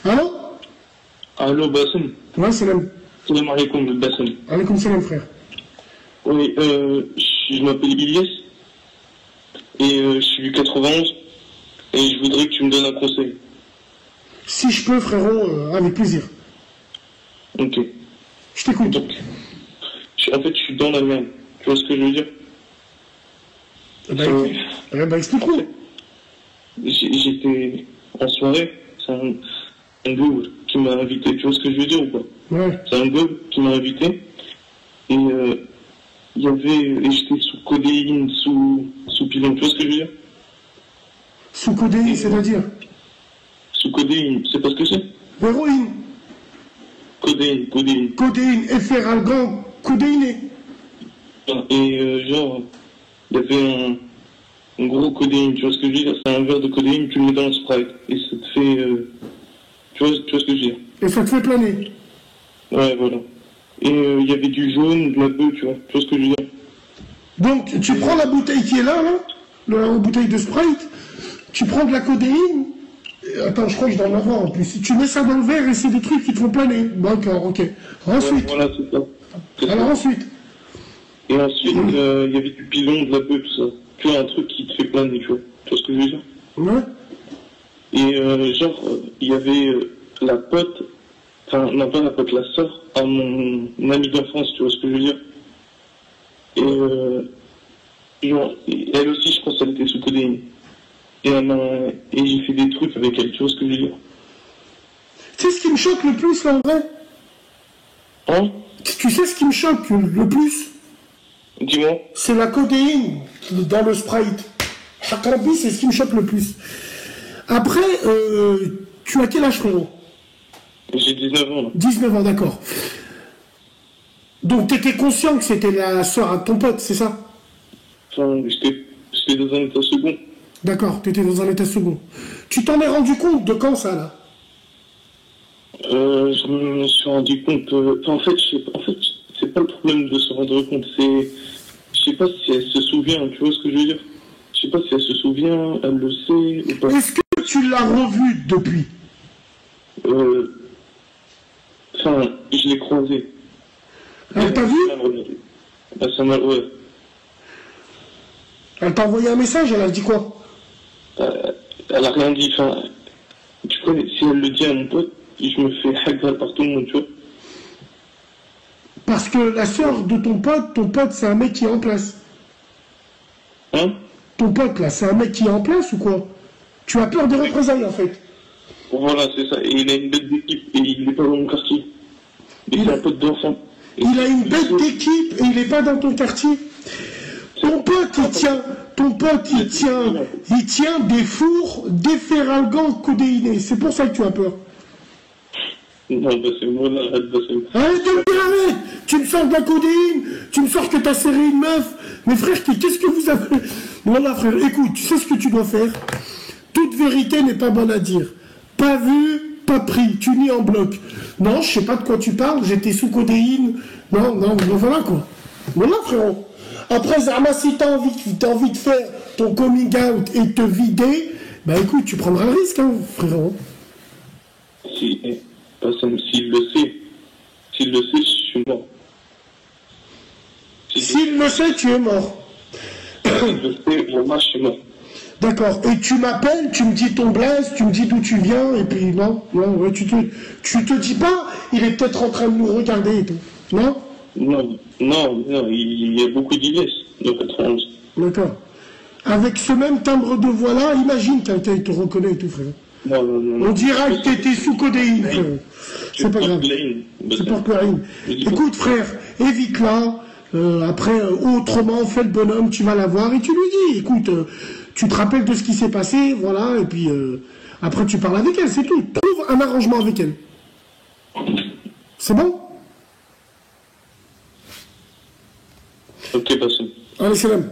Allô? Allô, Bassem. Ouais, salam. Salam alaikum, Bassem. Alaikum salam, frère. Oui, je m'appelle Ilyes et je suis 91 et je voudrais que tu me donnes un conseil. Si je peux, frérot, avec plaisir. Ok. Je t'écoute. Donc, en fait, je suis dans la merde. Tu vois ce que je veux dire? Bah, explique-moi. J'étais en soirée, c'est un gars qui m'a invité. Tu vois ce que je veux dire ou pas? Ouais. C'est un gars qui m'a invité et il y avait, et j'étais sous codéine, sous pilon. Tu vois ce que je veux dire? Sous codéine, c'est-à-dire? Sous codéine, c'est pas ce que c'est? Héroïne. Codéine. Codéine, efferalgan, codéiné. Et genre, il y avait un gros codéine, tu vois ce que je veux dire? C'est un verre de codéine, tu le mets dans le Sprite. Et ça te fait... tu vois ce que je veux dire? Et ça te fait planer. Ouais, voilà. Et il y avait du jaune, de la bleue, tu vois ce que je veux dire? Donc, tu prends la bouteille qui est là, la bouteille de Sprite, tu prends de la codéine. Attends, je crois que je dois en avoir en plus. Tu mets ça dans le verre et c'est des trucs qui te font planer. D'accord, ok. Ensuite. Ouais, voilà, c'est ça. Alors ensuite. Et ensuite, il y avait du pilon, de la bleue, tout ça. Tu vois, un truc qui te fait planer, tu vois ce que je veux dire? Ouais. Et genre, il y avait la pote, enfin, non pas la pote, la sœur à mon ami d'enfance, tu vois ce que je veux dire? Et genre, elle aussi, je pense qu'elle était sous codéine. Et j'ai fait des trucs avec elle, tu vois ce que je veux dire? Tu sais ce qui me choque le plus, là, en vrai? Hein? Tu sais ce qui me choque le plus? Dis-moi. C'est la codéine dans le Sprite. Chakrabi, c'est ce qui me choque le plus. Après, tu as quel âge, frérot? J'ai 19 ans, là. 19 ans, d'accord. Donc, t'étais conscient que c'était la sœur à ton pote, c'est ça? Enfin, j'étais dans un état second. D'accord, t'étais dans un état second. Tu t'en es rendu compte de quand, ça, là? Je me suis rendu compte... en fait, c'est pas le problème de se rendre compte, c'est... Je sais pas si elle se souvient, tu vois ce que je veux dire? Je sais pas si elle se souvient, elle le sait ou pas. Est-ce que tu l'as revue depuis? Enfin, je l'ai croisée. Elle t'a vu? Ça m'a... Ouais. Elle t'a envoyé un message, elle a dit quoi? Elle a rien dit, enfin... Tu connais, si elle le dit à mon pote, je me fais hackal par tout le monde, tu vois. Parce que la sœur de ton pote, c'est un mec qui est en place. Hein? Ton pote, là, c'est un mec qui est en place ou quoi? Tu as peur des représailles, en fait. Voilà, c'est ça. Et il a une bête d'équipe et il n'est pas dans mon quartier. Mais c'est un pote d'enfant. Il a une bête d'équipe et il n'est pas dans ton quartier. Ton pote, il tient des fours d'efferalgan codéinés. C'est pour ça que tu as peur. Non, bah c'est moi là, arrête, bah c'est... Arrête de me dire, arrête! Tu me sors de la codéine, tu me sors que t'as serré une meuf. Mais frère, qu'est-ce que vous avez... Voilà, frère, écoute, tu sais ce que tu dois faire? Toute vérité n'est pas bonne à dire. Pas vu, pas pris, tu nies en bloc. Non, je sais pas de quoi tu parles, j'étais sous codéine. Non, voilà quoi. Voilà, frérot. Après, Zama, si t'as envie de faire ton coming out et te vider, bah écoute, tu prendras le risque, hein, frérot. S'il le sait, je suis mort. S'il le sait, tu es mort. S'il le sait, moi, je suis mort. D'accord. Et tu m'appelles, tu me dis ton blaze, tu me dis d'où tu viens, et puis ouais, tu te dis pas, il est peut-être en train de nous regarder et tout. Non? Non, il y a beaucoup d'idées dans 91. D'accord. Avec ce même timbre de voix-là, imagine quelqu'un, il te reconnaît et tout, frère. Non. On dira que t'étais sous codéine, frère. C'est pas grave. C'est pas codéine. Écoute, frère, évite-la. Après, autrement, fais le bonhomme, tu vas la voir et tu lui dis, écoute, tu te rappelles de ce qui s'est passé, voilà, et puis après tu parles avec elle, c'est tout. Trouve un arrangement avec elle. C'est bon? Ok, passons. Allez, salam.